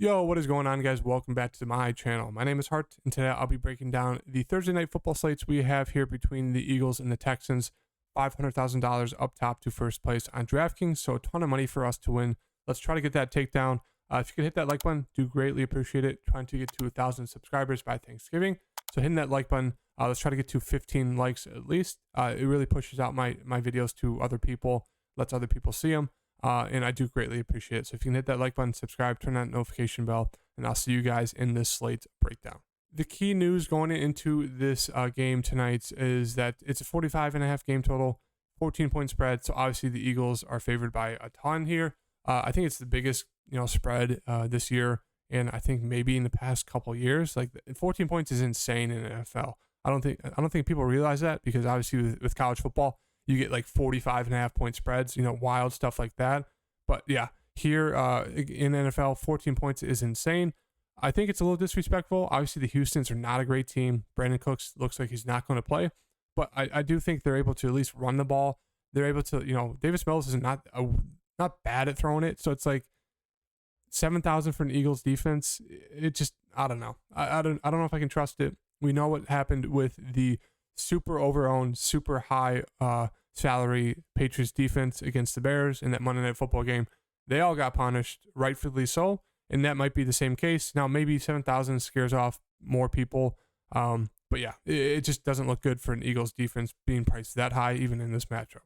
Yo, what is going on, guys? Welcome back to my channel. My name is Hart, and today I'll be breaking down the Thursday night football slates we have here between the Eagles and the Texans. $500,000 up top to first place on DraftKings, so a ton of money for us to win. Let's try to get that takedown. If you could hit that like button, do greatly appreciate it. Trying to get to 1,000 subscribers by Thanksgiving, so hitting that like button. Let's try to get to 15 likes at least. It really pushes out my videos to other people, lets other people see them. And I do greatly appreciate it. So if you can hit that like button, subscribe, turn that notification bell, and I'll see you guys in this slate breakdown. The key news going into this game tonight is that it's a 45.5 game total, 14-point spread. So obviously the Eagles are favored by a ton here. I think it's the biggest spread this year, and I think maybe in the past couple years. Like 14 points is insane in the NFL. I don't think people realize that, because obviously with college football, you get like 45.5 point spreads, wild stuff like that. But yeah, here in NFL, 14 points is insane. I think it's a little disrespectful. Obviously, the Houstons are not a great team. Brandon Cooks looks like he's not going to play. But I do think they're able to at least run the ball. They're able to, Davis Mills is not bad at throwing it. So it's like 7,000 for an Eagles defense. It just, I don't know. I don't know if I can trust it. We know what happened with the super overowned, super high salary Patriots defense against the Bears in that Monday Night Football game. They all got punished, rightfully so, and that might be the same case. Now, maybe 7,000 scares off more people, but yeah, it just doesn't look good for an Eagles defense being priced that high, even in this matchup.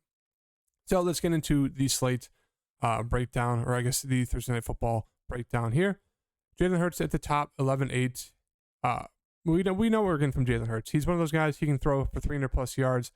So let's get into the slate breakdown, or I guess the Thursday Night Football breakdown here. Jalen Hurts at the top, 11-8. We know we're getting from Jalen Hurts. He's one of those guys, he can throw for 300 plus yards.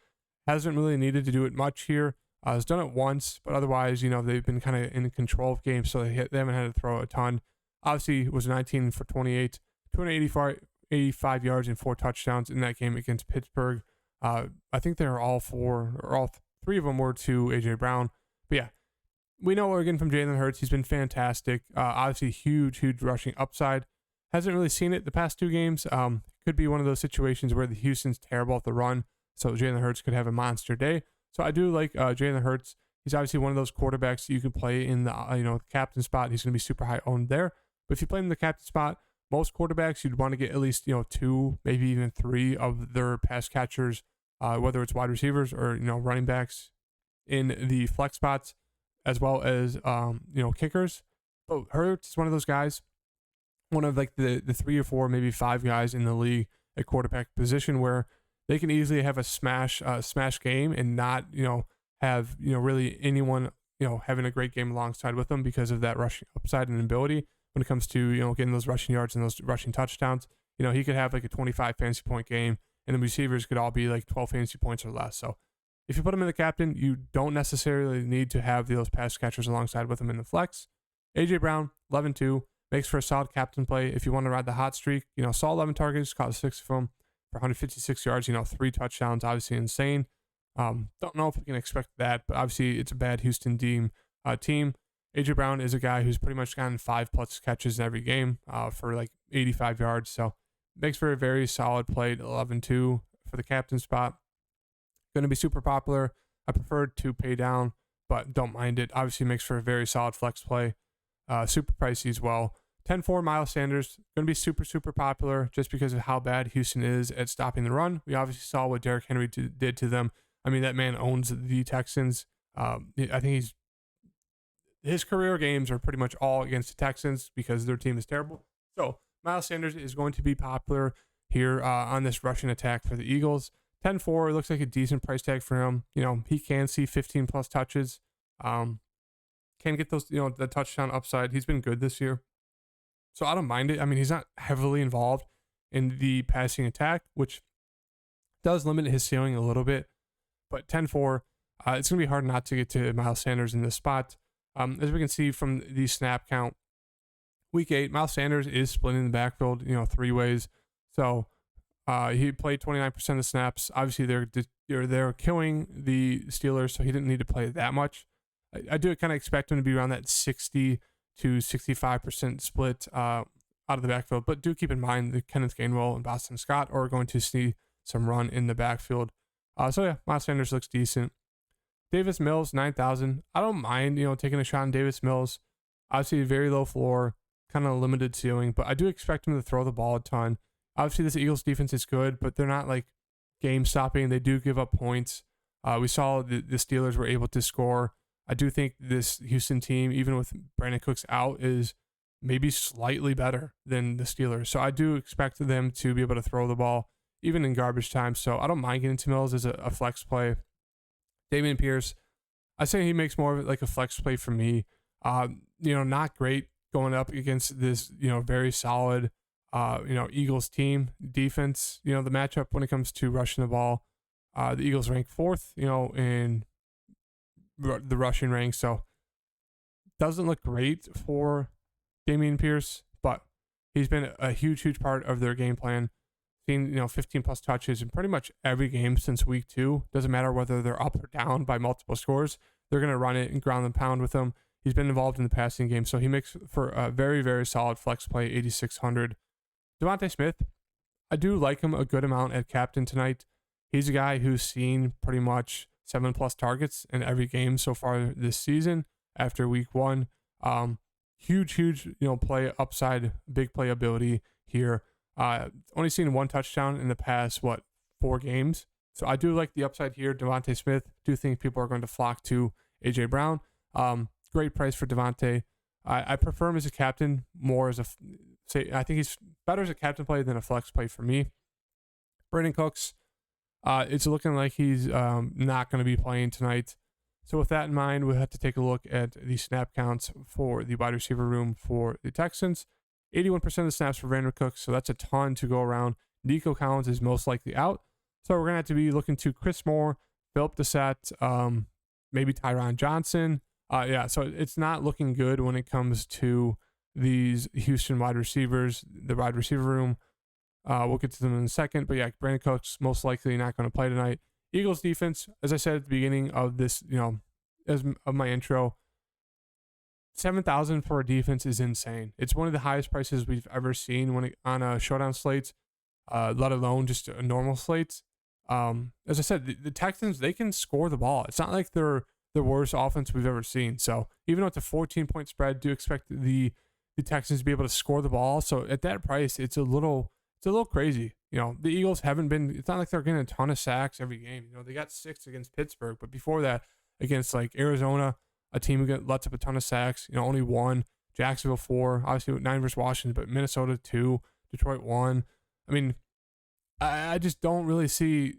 Hasn't really needed to do it much here. Has done it once, but otherwise, they've been kind of in control of games, so they haven't had to throw a ton. Obviously, it was 19 for 28, 285 yards and 4 touchdowns in that game against Pittsburgh. I think they were all three of them were to A.J. Brown. But yeah, we know what we're getting from Jalen Hurts. He's been fantastic. Obviously, huge rushing upside. Hasn't really seen it the past 2 games. Could be one of those situations where the Houston's terrible at the run, so Jalen Hurts could have a monster day. So I do like Jalen Hurts. He's obviously one of those quarterbacks you can play in the captain spot. He's going to be super high owned there. But if you play him in the captain spot, most quarterbacks you'd want to get at least 2, maybe even 3 of their pass catchers, whether it's wide receivers or running backs in the flex spots, as well as kickers. But Hurts is one of those guys. One of like the 3 or 4, maybe 5 guys in the league at quarterback position where they can easily have a smash game and not have really anyone having a great game alongside with them because of that rushing upside and ability when it comes to getting those rushing yards and those rushing touchdowns. He could have like a 25 fantasy point game, and the receivers could all be like 12 fantasy points or less. So if you put him in the captain, you don't necessarily need to have those pass catchers alongside with him in the flex. AJ Brown, 11-2. Makes for a solid captain play if you want to ride the hot streak. Saw 11 targets, caught 6 of them for 156 yards, 3 touchdowns, obviously insane. Don't know if we can expect that, but obviously it's a bad Houston team. AJ Brown is a guy who's pretty much gotten 5+ catches in every game for like 85 yards. So makes for a very solid play at 11-2 for the captain spot. Going to be super popular. I prefer to pay down, but don't mind it. Obviously makes for a very solid flex play. Super pricey as well. 10-4 Miles Sanders, going to be super popular just because of how bad Houston is at stopping the run. We obviously saw what Derrick Henry did to them. I mean, that man owns the Texans. I think his career games are pretty much all against the Texans because their team is terrible. So Miles Sanders is going to be popular here on this rushing attack for the Eagles. 10-4 looks like a decent price tag for him. He can see 15+ touches. Can get those, the touchdown upside. He's been good this year, so I don't mind it. I mean, he's not heavily involved in the passing attack, which does limit his ceiling a little bit. But 10-4, it's going to be hard not to get to Miles Sanders in this spot. As we can see from the snap count, week 8, Miles Sanders is splitting the backfield, 3 ways. So he played 29% of snaps. Obviously, they're killing the Steelers, so he didn't need to play that much. I do kind of expect him to be around that 60 to 65% split out of the backfield, but do keep in mind that Kenneth Gainwell and Boston Scott are going to see some run in the backfield. So yeah, Miles Sanders looks decent. Davis Mills, 9,000. I don't mind, taking a shot on Davis Mills. Obviously, very low floor. kind of limited ceiling, but I do expect him to throw the ball a ton. Obviously, this Eagles defense is good, but they're not like game stopping. They do give up points. We saw the Steelers were able to score. I do think this Houston team, even with Brandon Cooks out, is maybe slightly better than the Steelers. So I do expect them to be able to throw the ball even in garbage time. So I don't mind getting to Mills as a flex play. Dameon Pierce, I say he makes more of it like a flex play for me. Not great going up against this, very solid, Eagles team defense. The matchup when it comes to rushing the ball, the Eagles rank 4th, in the rushing rank. So doesn't look great for Dameon Pierce, but he's been a huge part of their game plan. Seen 15 plus touches in pretty much every game since week 2. Doesn't matter whether they're up or down by multiple scores. They're going to run it and ground and pound with him. He's been involved in the passing game, so he makes for a very, very solid flex play, 8,600. Devonte Smith, I do like him a good amount at captain tonight. He's a guy who's seen pretty much 7 plus targets in every game so far this season after week 1. Huge, play upside, big play ability here. Only seen 1 touchdown in the past, 4 games. So I do like the upside here. Devonte Smith, do think people are going to flock to A.J. Brown. Great price for Devonte. I prefer him as a captain more as I think he's better as a captain play than a flex play for me. Brandon Cooks, it's looking like he's not going to be playing tonight. So with that in mind, we'll have to take a look at the snap counts for the wide receiver room for the Texans. 81% of the snaps for Brandon Cooks, so that's a ton to go around. Nico Collins is most likely out. So we're going to have to be looking to Chris Moore, Philip Dorsett, maybe Tyron Johnson. So it's not looking good when it comes to these Houston wide receivers, the wide receiver room. We'll get to them in a second. But yeah, Brandon Cooks most likely not going to play tonight. Eagles defense, as I said at the beginning of this, of my intro, 7,000 for a defense is insane. It's one of the highest prices we've ever seen on a showdown slate, let alone just a normal slate. As I said, the Texans, they can score the ball. It's not like they're the worst offense we've ever seen. So even though it's a 14-point spread, do expect the Texans to be able to score the ball. So at that price, it's a little crazy. The Eagles haven't been. It's not like they're getting a ton of sacks every game. They got 6 against Pittsburgh, but before that, against like Arizona, a team who lets up a ton of sacks. Only 1. Jacksonville 4. Obviously 9 versus Washington, but Minnesota 2. Detroit 1. I mean, I just don't really see.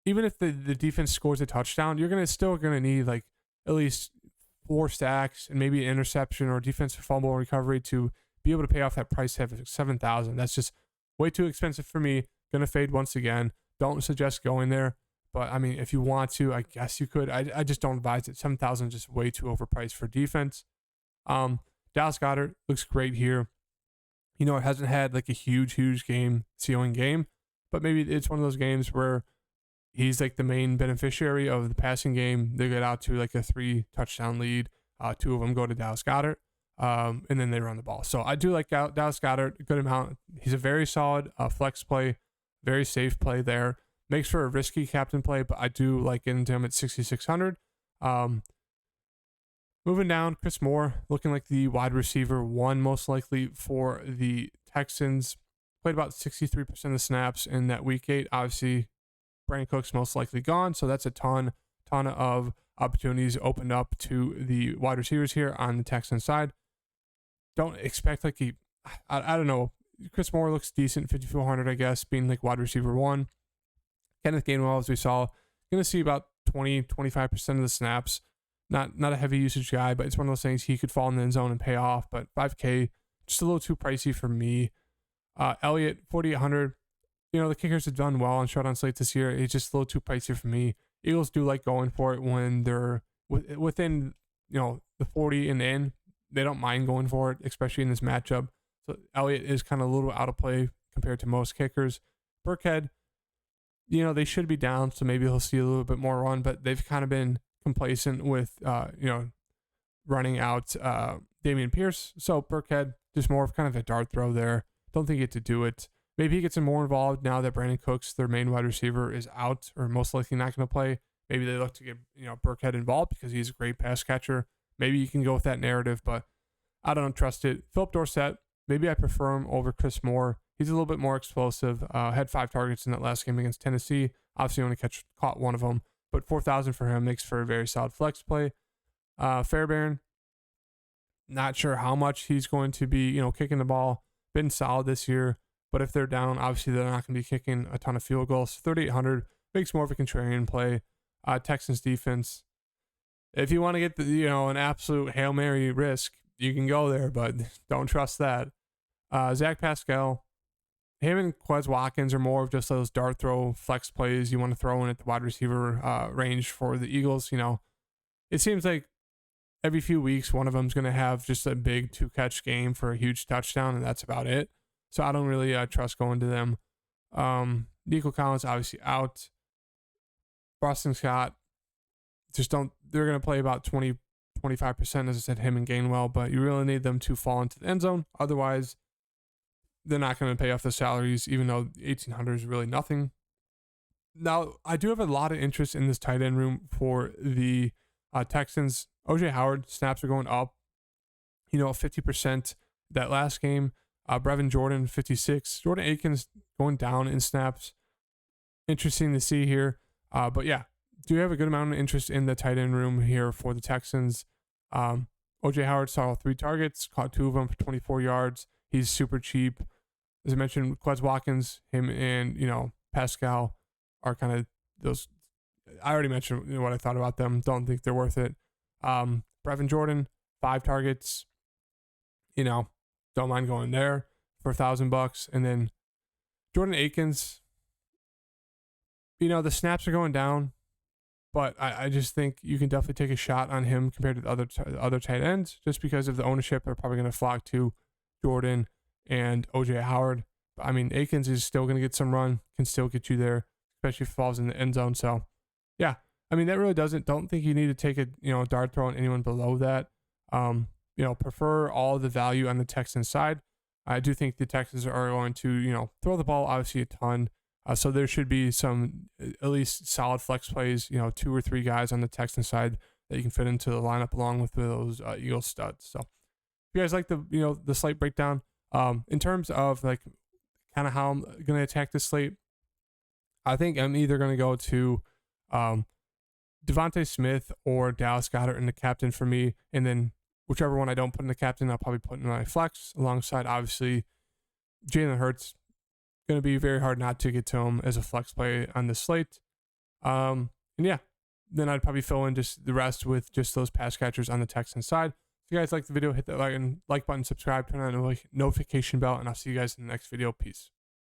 Even if the defense scores a touchdown, you're still gonna need like at least 4 sacks and maybe an interception or defensive fumble recovery to be able to pay off that price tag of 7,000. That's just way too expensive for me. Gonna fade once again. Don't suggest going there. But I mean, if you want to, I guess you could. I just don't advise it. 7,000 is just way too overpriced for defense. Dallas Goddard looks great here. It hasn't had like a huge ceiling game, but maybe it's one of those games where he's like the main beneficiary of the passing game. They get out to like a 3 touchdown lead. 2 of them go to Dallas Goddard, and then they run the ball. So I do like Dallas Goddard a good amount. He's a very solid flex play, very safe play there. Makes for a risky captain play, but I do like getting to him at 6,600. Moving down, Chris Moore, looking like the wide receiver 1 most likely for the Texans. Played about 63% of the snaps in that week 8. Obviously, Brandon Cooks most likely gone, so that's a ton of opportunities opened up to the wide receivers here on the Texans side. Don't expect like I don't know. Chris Moore looks decent, 5,400, I guess, being like wide receiver 1. Kenneth Gainwell, as we saw, going to see about 20-25% of the snaps. Not a heavy usage guy, but it's one of those things he could fall in the end zone and pay off. But 5K, just a little too pricey for me. Elliott, 4,800. The kickers have done well on showdown slate this year. It's just a little too pricey for me. Eagles do like going for it when they're within the 40 and in. They don't mind going for it, especially in this matchup. So Elliott is kind of a little out of play compared to most kickers. Burkhead, they should be down, so maybe he'll see a little bit more run, but they've kind of been complacent with, running out Dameon Pierce. So Burkhead, just more of kind of a dart throw there. Don't think you get to do it. Maybe he gets more involved now that Brandon Cooks, their main wide receiver, is out or most likely not going to play. Maybe they look to get, Burkhead involved because he's a great pass catcher. Maybe you can go with that narrative, but I don't trust it. Philip Dorsett, maybe I prefer him over Chris Moore. He's a little bit more explosive. Had 5 targets in that last game against Tennessee. Obviously only caught one of them, but 4,000 for him makes for a very solid flex play. Fairbairn, not sure how much he's going to be, kicking the ball. Been solid this year, but if they're down, obviously they're not going to be kicking a ton of field goals. 3,800 makes more of a contrarian play. Texans defense, if you want to get an absolute Hail Mary risk, you can go there, but don't trust that. Zach Pascal, him and Quez Watkins are more of just those dart throw flex plays you want to throw in at the wide receiver range for the Eagles. It seems like every few weeks one of them's going to have just a big 2-catch game for a huge touchdown, and that's about it. So I don't really trust going to them. Nico Collins obviously out. Boston Scott, they're going to play about 20-25%, as I said, him and Gainwell, but you really need them to fall into the end zone. Otherwise, they're not going to pay off the salaries, even though 1,800 is really nothing. Now, I do have a lot of interest in this tight end room for the Texans. O.J. Howard, snaps are going up, 50% that last game. Brevin Jordan, 56. Jordan Akins going down in snaps. Interesting to see here. But yeah, do have a good amount of interest in the tight end room here for the Texans. O.J. Howard saw 3 targets, caught 2 of them for 24 yards. He's super cheap. As I mentioned, Quez Watkins, him and, Pascal are kind of those. I already mentioned what I thought about them. Don't think they're worth it. Brevin Jordan, 5 targets. Don't mind going there for $1,000. And then Jordan Akins, the snaps are going down, but I just think you can definitely take a shot on him compared to the other tight ends, just because of the ownership. They're probably going to flock to Jordan and O.J. Howard. But, Akins is still going to get some run, can still get you there, especially if he falls in the end zone. So, yeah, that really don't think you need to take a dart throw on anyone below that. Prefer all the value on the Texans side. I do think the Texans are going to, throw the ball obviously a ton. So there should be some at least solid flex plays, 2 or 3 guys on the Texans side that you can fit into the lineup along with those Eagles studs. So if you guys like the slate breakdown, in terms of like kind of how I'm going to attack this slate, I think I'm either going to go to Devonte Smith or Dallas Goddard in the captain for me, and then whichever one I don't put in the captain, I'll probably put in my flex alongside, obviously, Jalen Hurts. Going to be very hard not to get to him as a flex play on this slate. And yeah, then I'd probably fill in just the rest with just those pass catchers on the Texans side. If you guys like the video, hit that like button, subscribe, turn on the notification bell, and I'll see you guys in the next video. Peace.